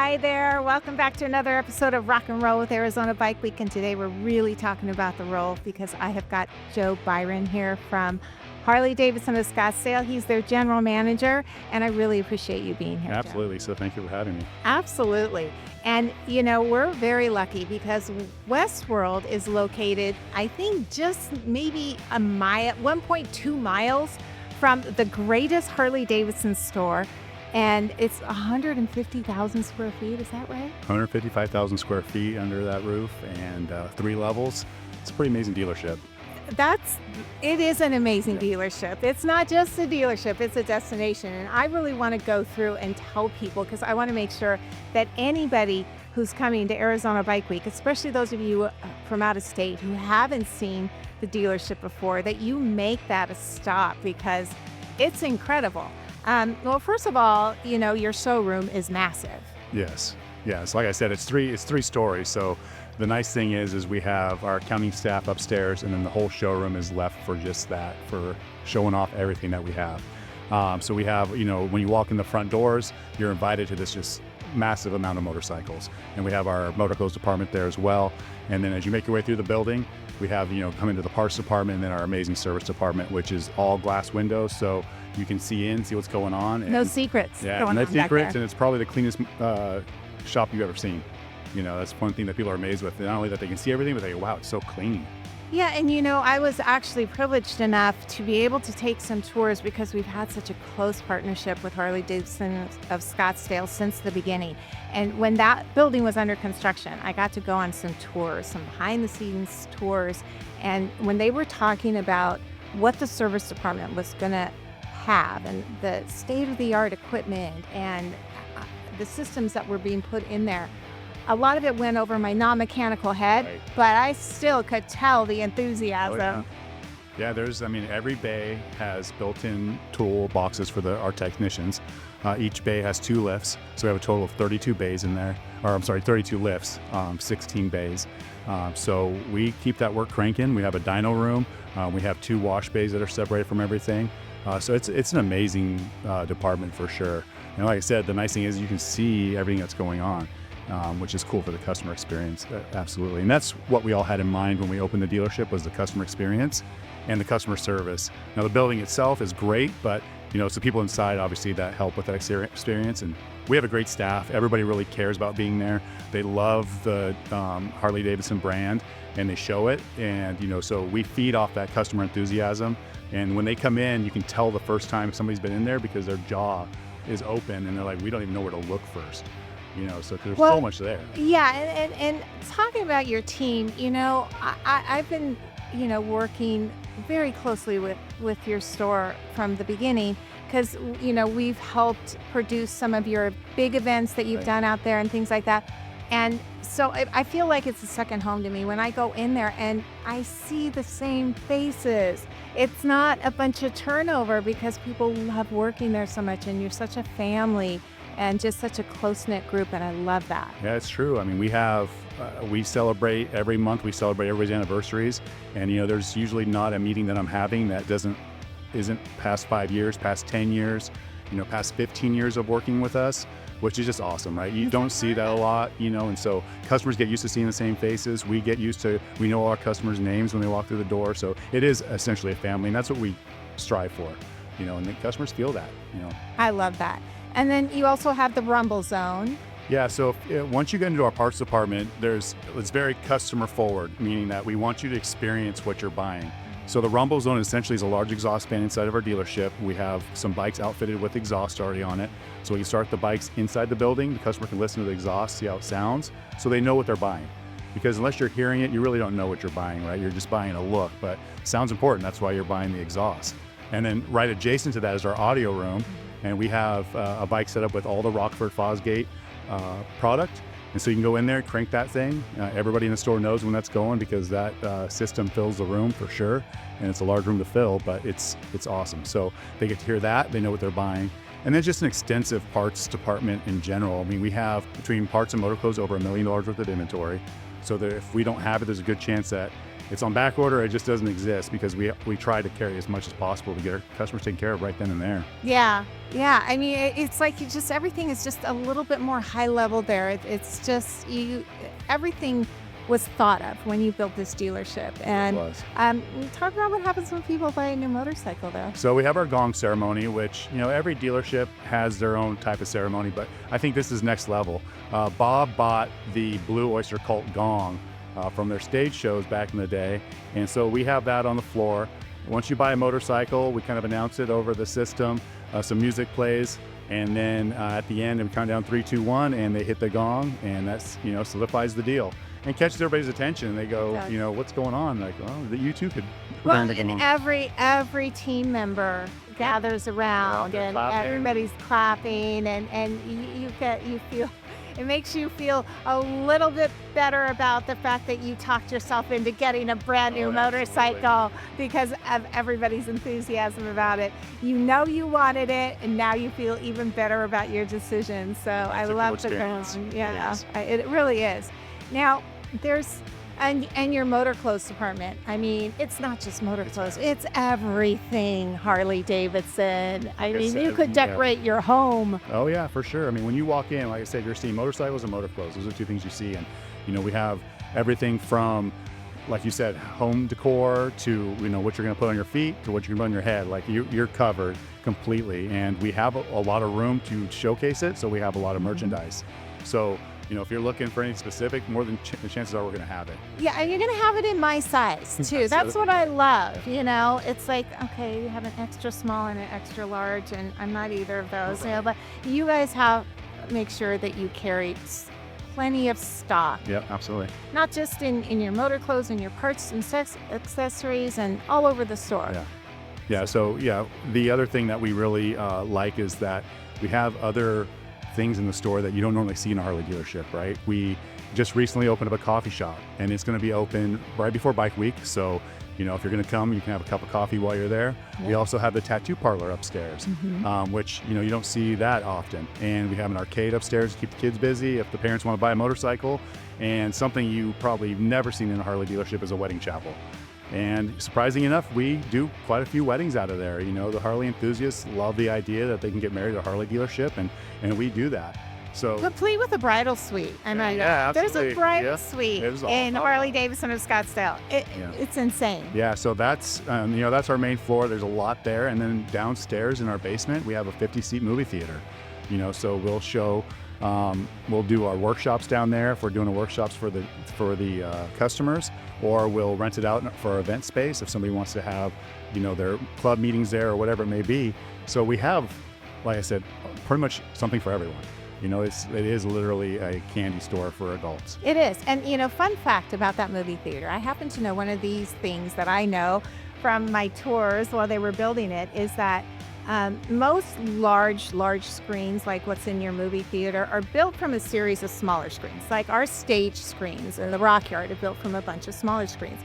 Hi there, welcome back to another episode of Rock and Roll with Arizona Bike Week, and today we're really talking about the roll because I have got Joe Biron here from Harley-Davidson of Scottsdale. He's their general manager, and I really appreciate you being here, Absolutely. Joe. So thank you for having me. Absolutely. And, you know, we're very lucky because WestWorld is located, I think, just maybe a mile, 1.2 miles from the greatest Harley-Davidson store. And it's 150,000 square feet, is that right? 155,000 square feet under that roof and 3 levels. It's a pretty amazing dealership. It is an amazing dealership. It's not just a dealership, it's a destination. And I really want to go through and tell people, because I want to make sure that anybody who's coming to Arizona Bike Week, especially those of you from out of state who haven't seen the dealership before, that you make that a stop because it's incredible. Well, first of all, you know, your showroom is massive. Yes. Like I said, it's three stories. So the nice thing is we have our accounting staff upstairs, and then the whole showroom is left for just that, for showing off everything that we have. So we have, you know, when you walk in the front doors, you're invited to this just massive amount of motorcycles. And we have our motorcycles department there as well. And then as you make your way through the building, we have, you know, come into the parts department and then our amazing service department, which is all glass windows. So you can see what's going on. And, no secrets. Yeah, no secrets. And it's probably the cleanest shop you've ever seen. You know, that's one thing that people are amazed with. Not only that they can see everything, but they go, wow, it's so clean. Yeah, and you know, I was actually privileged enough to be able to take some tours because we've had such a close partnership with Harley-Davidson of Scottsdale since the beginning. And when that building was under construction, I got to go on some tours, some behind-the-scenes tours. And when they were talking about what the service department was going to have and the state-of-the-art equipment and the systems that were being put in there, a lot of it went over my non-mechanical head, right, but I still could tell the enthusiasm. Oh, yeah, every bay has built-in tool boxes for our technicians. Each bay has 2 lifts, so we have a total of 32 bays in there, 32 lifts, 16 bays. So we keep that work cranking. We have a dyno room. We have 2 wash bays that are separated from everything. So it's an amazing department for sure. And like I said, the nice thing is you can see everything that's going on. Which is cool for the customer experience, absolutely. And that's what we all had in mind when we opened the dealership, was the customer experience and the customer service. Now the building itself is great, but you know, it's the people inside obviously that help with that experience. And we have a great staff. Everybody really cares about being there. They love the Harley-Davidson brand and they show it. And you know, so we feed off that customer enthusiasm. And when they come in, you can tell the first time somebody's been in there because their jaw is open and they're like, we don't even know where to look first. You know, so there's so much there. Yeah, and talking about your team, you know, I've been, you know, working very closely with your store from the beginning because, you know, we've helped produce some of your big events that you've done out there and things like that. And so I feel like it's a second home to me when I go in there and I see the same faces. It's not a bunch of turnover because people love working there so much and you're such a family and just such a close-knit group, and I love that. Yeah, it's true. I mean, we celebrate every month. We celebrate everybody's anniversaries, and you know, there's usually not a meeting that I'm having that isn't past 5 years, past 10 years, you know, past 15 years of working with us, which is just awesome, right? You don't see that a lot, you know, and so customers get used to seeing the same faces. We know all our customers' names when they walk through the door, so it is essentially a family, and that's what we strive for, you know, and the customers feel that, you know. I love that. And then you also have the Rumble Zone. Yeah, so once you get into our parts department, it's very customer forward, meaning that we want you to experience what you're buying. So the Rumble Zone essentially is a large exhaust fan inside of our dealership. We have some bikes outfitted with exhaust already on it. So we can start the bikes inside the building. The customer can listen to the exhaust, see how it sounds, so they know what they're buying. Because unless you're hearing it, you really don't know what you're buying, right? You're just buying a look, but sound's important. That's why you're buying the exhaust. And then right adjacent to that is our audio room. And we have a bike set up with all the Rockford Fosgate product. And so you can go in there, crank that thing. Everybody in the store knows when that's going because that system fills the room for sure. And it's a large room to fill, but it's awesome. So they get to hear that, they know what they're buying. And then just an extensive parts department in general. I mean, we have between parts and motor clothes over $1 million worth of inventory. So that if we don't have it, there's a good chance that it's on back order. It just doesn't exist because we try to carry as much as possible to get our customers taken care of right then and there. Yeah. I mean, it's like everything is just a little bit more high level there. It's just everything was thought of when you built this dealership. And talk about what happens when people buy a new motorcycle there. So we have our Gong Ceremony, which, every dealership has their own type of ceremony, but I think this is next level. Bob bought the Blue Oyster Cult Gong from their stage shows back in the day. And so we have that on the floor. Once you buy a motorcycle, we kind of announce it over the system. Some music plays. And then at the end, we count down 3, 2, 1, and they hit the gong, and that's, solidifies the deal. And catches everybody's attention. They go, what's going on? Like, oh, that you too could. Well, and every team member gathers around, and everybody's clapping, and you feel. It makes you feel a little bit better about the fact that you talked yourself into getting a brand new motorcycle because of everybody's enthusiasm about it. You wanted it, and now you feel even better about your decision. So I love the Gong. It really is. Now, there's and your motor clothes department. I mean, it's not just motor clothes; it's everything Harley-Davidson. I mean, you could decorate your home. Oh yeah, for sure. I mean, when you walk in, like I said, you're seeing motorcycles and motor clothes. Those are 2 things you see, and we have everything from, like you said, home decor to what you're going to put on your feet to what you're going to put on your head. Like you're covered completely, and we have a lot of room to showcase it. So we have a lot of merchandise. So. If you're looking for anything specific, more than the chances are we're going to have it. Yeah, and you're going to have it in my size, too. That's what I love, It's like, okay, you have an extra small and an extra large, and I'm not either of those, but you guys make sure that you carry plenty of stock. Yeah, absolutely. Not just in your motor clothes and your parts and accessories and all over the store. Yeah, so, the other thing that we really like is that we have other things in the store that you don't normally see in a Harley dealership, right? We just recently opened up a coffee shop, and it's going to be open right before Bike Week. So, if you're going to come, you can have a cup of coffee while you're there. Yeah. We also have the tattoo parlor upstairs, which, you don't see that often. And we have an arcade upstairs to keep the kids busy if the parents want to buy a motorcycle. And something you probably never seen in a Harley dealership is a wedding chapel. And surprising enough, we do quite a few weddings out of there. The Harley enthusiasts love the idea that they can get married at a Harley dealership, and we do that. So complete with a bridal suite. I mean, there's a bridal suite in Harley-Davidson of Scottsdale. It's insane. Yeah, so that's that's our main floor. There's a lot there, and then downstairs in our basement, we have a 50-seat movie theater. So we'll show. We'll do our workshops down there if we're doing workshops for the customers, or we'll rent it out for our event space if somebody wants to have, their club meetings there or whatever it may be. So we have, like I said, pretty much something for everyone. It is literally a candy store for adults. It is. And, fun fact about that movie theater, I happen to know one of these things that I know from my tours while they were building it is that most large screens, like what's in your movie theater, are built from a series of smaller screens. Like our stage screens in the Rock Yard are built from a bunch of smaller screens.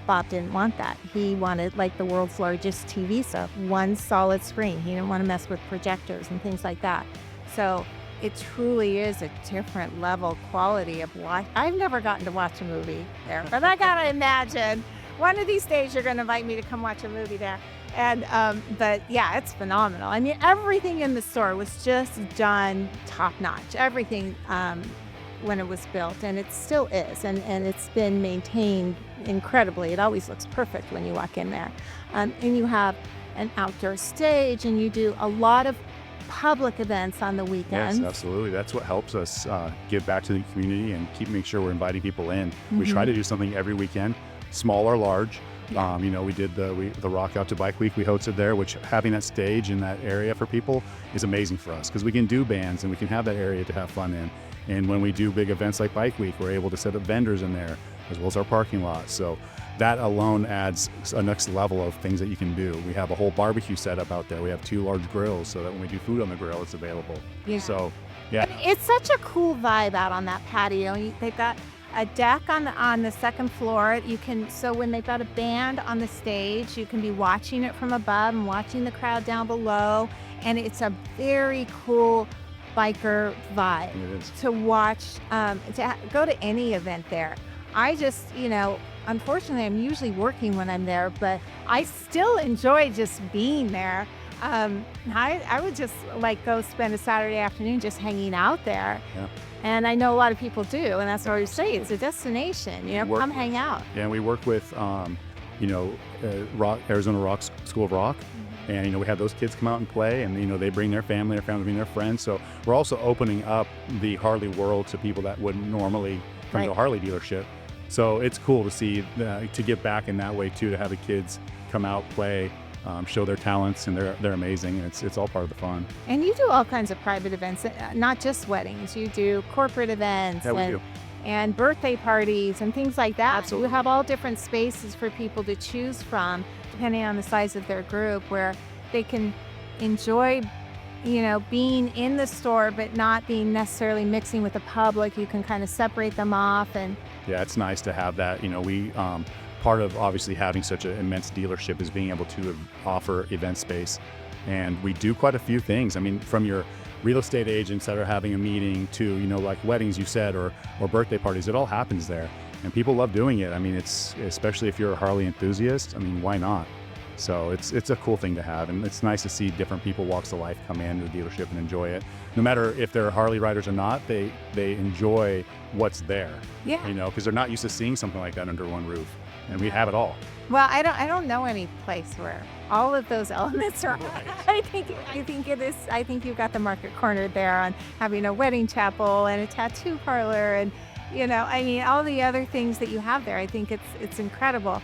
Bob didn't want that. He wanted like the world's largest TV set, one solid screen. He didn't want to mess with projectors and things like that. So it truly is a different level quality of watch. I've never gotten to watch a movie there, but I gotta imagine one of these days you're gonna invite me to come watch a movie there. And but yeah, it's phenomenal. I mean, everything in the store was just done top notch. Everything when it was built, and it still is, and it's been maintained incredibly. It always looks perfect when you walk in there. And you have an outdoor stage, and you do a lot of public events on the weekends. Yes, absolutely. That's what helps us give back to the community and make sure we're inviting people in. We try to do something every weekend, small or large. We did the Rock Out to Bike Week. We hosted there, which having that stage in that area for people is amazing for us because we can do bands and we can have that area to have fun in. And when we do big events like Bike Week, we're able to set up vendors in there as well as our parking lot. So that alone adds a next level of things that you can do. We have a whole barbecue setup out there. We have 2 large grills so that when we do food on the grill, it's available. Yeah. So, yeah. It's such a cool vibe out on that patio. They've got a deck on the second floor. So when they've got a band on the stage, you can be watching it from above and watching the crowd down below. And it's a very cool biker vibe to watch, go to any event there. I just, unfortunately, I'm usually working when I'm there, but I still enjoy just being there. I would just like go spend a Saturday afternoon just hanging out there. Yeah. And I know a lot of people do, and that's what I say. It's a destination, come hang out. Yeah, and we work with, Arizona Rock School of Rock. And, we have those kids come out and play, and, they bring their family bring their friends. So we're also opening up the Harley world to people that wouldn't normally come to a Harley dealership. So it's cool to see, to give back in that way too, to have the kids come out, play, show their talents, and they're amazing. And it's all part of the fun. And you do all kinds of private events, not just weddings. You do corporate events. Yeah, we do. And birthday parties and things like that. Absolutely. You have all different spaces for people to choose from, depending on the size of their group, where they can enjoy, being in the store, but not being necessarily mixing with the public. You can kind of separate them off. And yeah, it's nice to have that. We part of obviously having such an immense dealership is being able to offer event space, and we do quite a few things. I mean, from your real estate agents that are having a meeting to, like weddings you said, or birthday parties, it all happens there. And people love doing it. I mean, it's, especially if you're a Harley enthusiast, I mean, why not? So it's a cool thing to have. And it's nice to see different people, walks of life, come into the dealership and enjoy it. No matter if they're Harley riders or not, they enjoy what's there. Yeah. Because they're not used to seeing something like that under one roof. And we have it all. Well, I don't know any place where all of those elements are. Right. I think it is. I think you've got the market cornered there on having a wedding chapel and a tattoo parlor, and all the other things that you have there. I think it's incredible.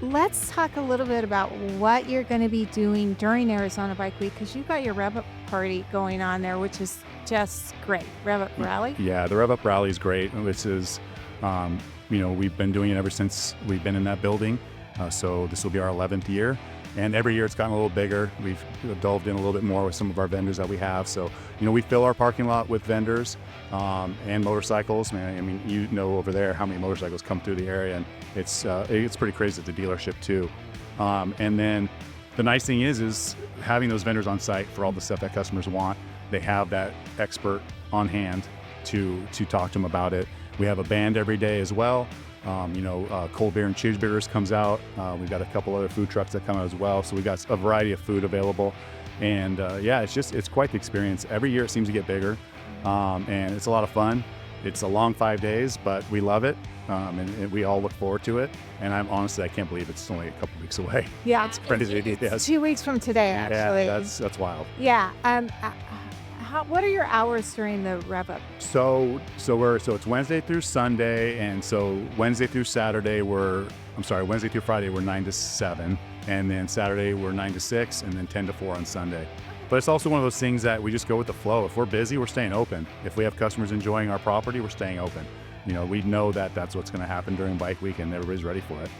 Let's talk a little bit about what you're going to be doing during Arizona Bike Week, because you've got your Rev Up party going on there, which is just great. Rev Up Rally. Yeah, the Rev Up Rally is great. This is. We've been doing it ever since we've been in that building. So this will be our 11th year. And every year it's gotten a little bigger. We've delved in a little bit more with some of our vendors that we have. So, we fill our parking lot with vendors and motorcycles. Man, I mean, over there how many motorcycles come through the area. And it's pretty crazy at the dealership too. And then the nice thing is having those vendors on site for all the stuff that customers want. They have that expert on hand to talk to them about it. We have a band every day as well. Cold beer and cheeseburgers comes out. We've got a couple other food trucks that come out as well. So we've got a variety of food available. And it's quite the experience. Every year it seems to get bigger. And it's a lot of fun. It's a long 5 days, but we love it. And we all look forward to it. And I can't believe it's only a couple weeks away. Yeah. It's crazy. It's 2 weeks from today, actually. Yeah, that's wild. Yeah. What are your hours during the Rev Up? So it's Wednesday through Sunday, and so Wednesday through Friday we're 9 to 7, and then Saturday we're 9 to 6, and then 10 to 4 on Sunday. But it's also one of those things that we just go with the flow. If we're busy, we're staying open. If we have customers enjoying our property, we're staying open. We know that that's what's going to happen during Bike Week, and everybody's ready for it.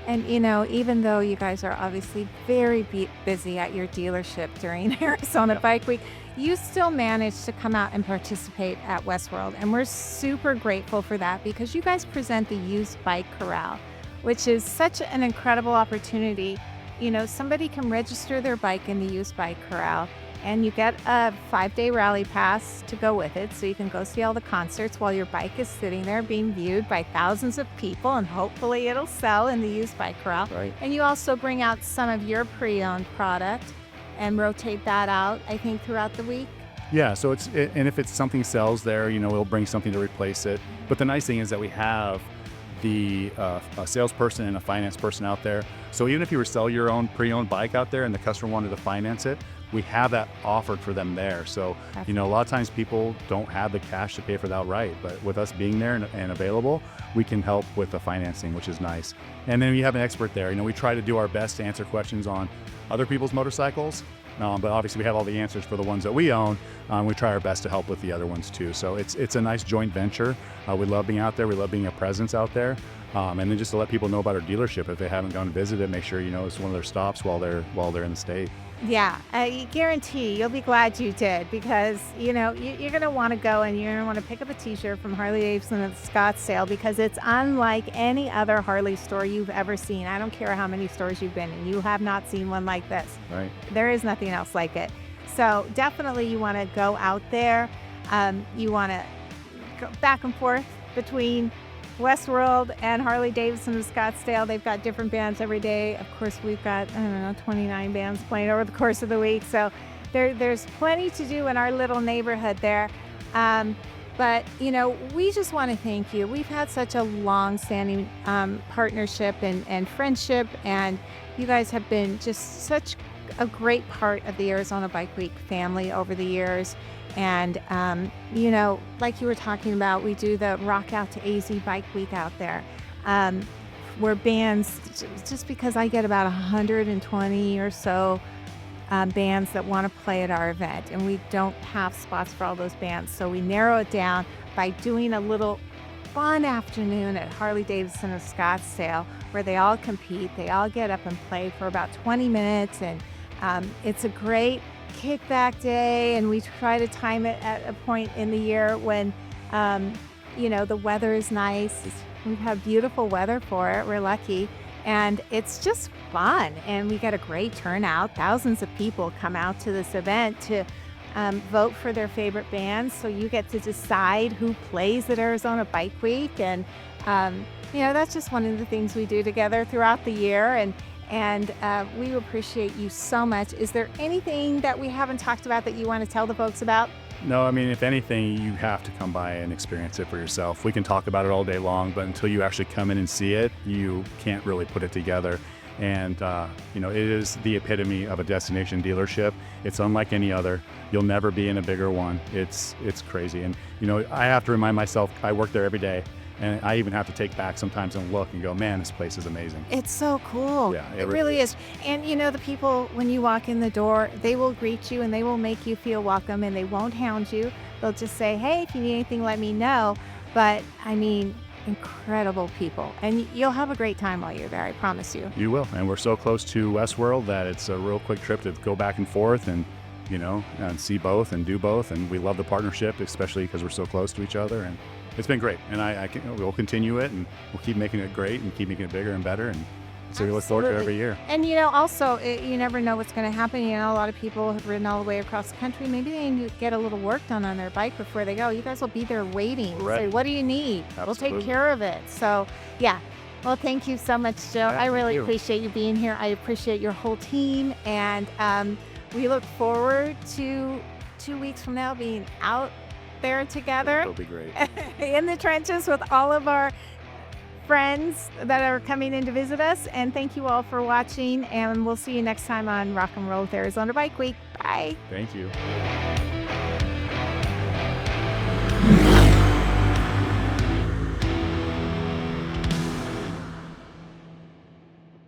And, even though you guys are obviously very busy at your dealership during Arizona Bike Week, you still manage to come out and participate at WestWorld. And we're super grateful for that, because you guys present the Used Bike Corral, which is such an incredible opportunity. Somebody can register their bike in the Used Bike Corral, and you get a 5-day rally pass to go with it, so you can go see all the concerts while your bike is sitting there being viewed by thousands of people, and hopefully it'll sell in the Used Bike Corral. Right. And you also bring out some of your pre-owned product and rotate that out, I think, throughout the week. Yeah, so and if it's something sells there, we'll bring something to replace it. But the nice thing is that we have a salesperson and a finance person out there. So even if you were to sell your own pre-owned bike out there and the customer wanted to finance it, we have that offered for them there. So, a lot of times people don't have the cash to pay for that outright, but with us being there and available, we can help with the financing, which is nice. And then we have an expert there. We try to do our best to answer questions on other people's motorcycles, but obviously we have all the answers for the ones that we own. We try our best to help with the other ones too. So it's a nice joint venture. We love being out there. We love being a presence out there. And then just to let people know about our dealership, if they haven't gone to visit it, make sure it's one of their stops while they're in the state. Yeah, I guarantee you'll be glad you did, because you're going to want to go, and you're going to want to pick up a t-shirt from Harley-Davidson of Scottsdale, because it's unlike any other Harley store you've ever seen. I don't care how many stores you've been in, you have not seen one like this. Right. There is nothing else like it. So definitely you want to go out there. You want to go back and forth between WestWorld and Harley-Davidson of Scottsdale. They've got different bands every day. Of course, we've got, I don't know, 29 bands playing over the course of the week. So there's plenty to do in our little neighborhood there. But, you know, we just want to thank you. We've had such a long-standing partnership and friendship, and you guys have been just such a great part of the Arizona Bike Week family over the years. And, you know, like you were talking about, we do the Rock Out to AZ Bike Week out there, where bands, just because I get about 120 or so bands that want to play at our event, and we don't have spots for all those bands. So we narrow it down by doing a little fun afternoon at Harley-Davidson of Scottsdale, where they all compete. They all get up and play for about 20 minutes, and it's a great kickback day, and we try to time it at a point in the year when you know, the weather is nice. We've had beautiful weather for it. We're lucky, and it's just fun, and we get a great turnout. Thousands of people come out to this event to vote for their favorite bands, so you get to decide who plays at Arizona Bike Week. And you know, that's just one of the things we do together throughout the year, and we appreciate you so much. Is there anything that we haven't talked about that you want to tell the folks about? No, I mean, if anything, you have to come by and experience it for yourself. We can talk about it all day long, but until you actually come in and see it, you can't really put it together. And, you know, it is the epitome of a destination dealership. It's unlike any other. You'll never be in a bigger one. It's crazy. And, you know, I have to remind myself, I work there every day. And I even have to take back sometimes and look and go, man, this place is amazing. It's so cool. Yeah, it really is. And you know, the people, when you walk in the door, they will greet you and they will make you feel welcome, and they won't hound you. They'll just say, hey, if you need anything, let me know. But I mean, incredible people. And you'll have a great time while you're there, I promise you. You will. And we're so close to WestWorld that it's a real quick trip to go back and forth and, you know, and see both and do both. And we love the partnership, especially because we're so close to each other. And it's been great, and we'll continue it, and we'll keep making it great and keep making it bigger and better. And so we look forward to it every year. And you know, also, you never know what's going to happen. You know, a lot of people have ridden all the way across the country. Maybe they need to get a little work done on their bike before they go. You guys will be there waiting. Right. Say, what do you need? Absolutely. We'll take care of it. So, yeah. Well, thank you so much, Joe. I really appreciate you being here. I appreciate your whole team, and we look forward to 2 weeks from now being out there together. It'll be great. In the trenches with all of our friends that are coming in to visit us. And thank you all for watching, and we'll see you next time on Rock and Roll with Arizona Bike Week. Bye. Thank you.